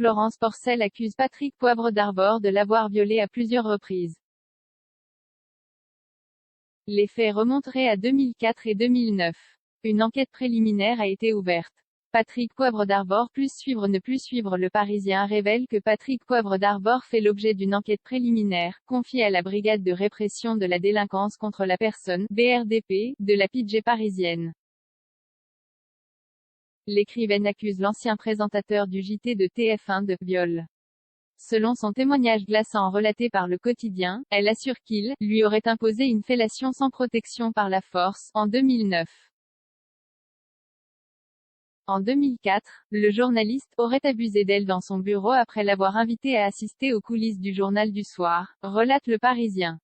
Florence Porcel accuse Patrick Poivre d'Arvor de l'avoir violée à plusieurs reprises. Les faits remonteraient à 2004 et 2009. Une enquête préliminaire a été ouverte. Patrick Poivre d'Arvor plus suivre ne plus suivre. Le Parisien révèle que Patrick Poivre d'Arvor fait l'objet d'une enquête préliminaire, confiée à la Brigade de répression de la délinquance contre la personne, BRDP, de la PJ parisienne. L'écrivaine accuse l'ancien présentateur du JT de TF1 de viol. Selon son témoignage glaçant relaté par Le Quotidien, elle assure qu'il lui aurait imposé une fellation sans protection par la force, en 2009. En 2004, le journaliste aurait abusé d'elle dans son bureau après l'avoir invitée à assister aux coulisses du journal du soir, relate Le Parisien.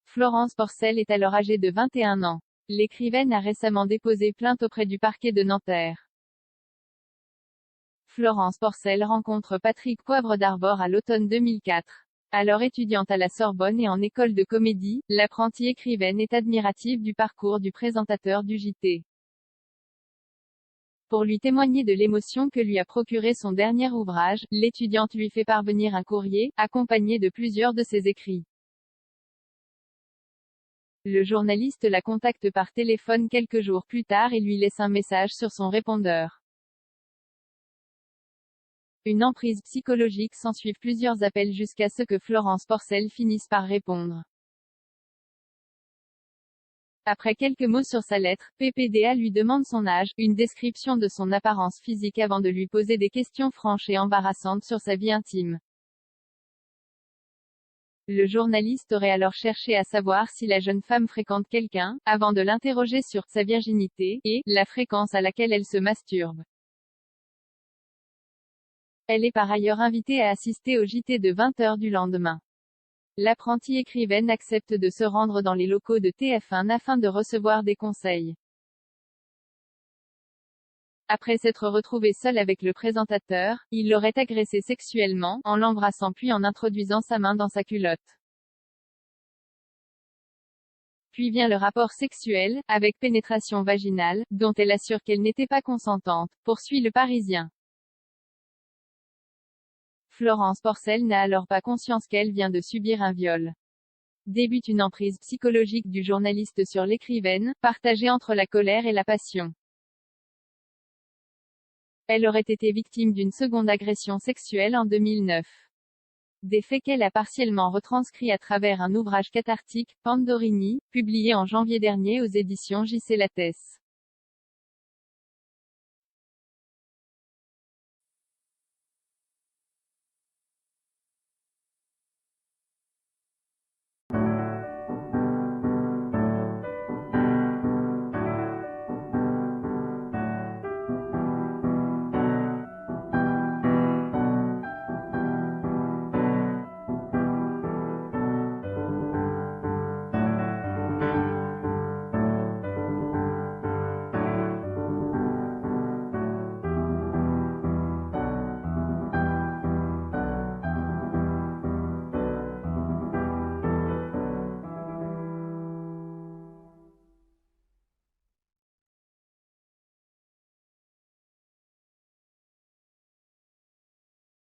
Florence Porcel est alors âgée de 21 ans. L'écrivaine a récemment déposé plainte auprès du parquet de Nanterre. Florence Porcel rencontre Patrick Poivre d'Arvor à l'automne 2004. Alors étudiante à la Sorbonne et en école de comédie, l'apprentie écrivaine est admirative du parcours du présentateur du JT. Pour lui témoigner de l'émotion que lui a procuré son dernier ouvrage, l'étudiante lui fait parvenir un courrier, accompagné de plusieurs de ses écrits. Le journaliste la contacte par téléphone quelques jours plus tard et lui laisse un message sur son répondeur. Une emprise psychologique s'ensuit, plusieurs appels jusqu'à ce que Florence Porcel finisse par répondre. Après quelques mots sur sa lettre, PPDA lui demande son âge, une description de son apparence physique avant de lui poser des questions franches et embarrassantes sur sa vie intime. Le journaliste aurait alors cherché à savoir si la jeune femme fréquente quelqu'un, avant de l'interroger sur sa virginité, et la fréquence à laquelle elle se masturbe. Elle est par ailleurs invitée à assister au JT de 20h du lendemain. L'apprentie écrivaine accepte de se rendre dans les locaux de TF1 afin de recevoir des conseils. Après s'être retrouvée seule avec le présentateur, il l'aurait agressée sexuellement, en l'embrassant puis en introduisant sa main dans sa culotte. Puis vient le rapport sexuel, avec pénétration vaginale, dont elle assure qu'elle n'était pas consentante, poursuit Le Parisien. Florence Porcel n'a alors pas conscience qu'elle vient de subir un viol. Débute une emprise psychologique du journaliste sur l'écrivaine, partagée entre la colère et la passion. Elle aurait été victime d'une seconde agression sexuelle en 2009. Des faits qu'elle a partiellement retranscrits à travers un ouvrage cathartique, Pandorini, publié en janvier dernier aux éditions J.C. Lattès.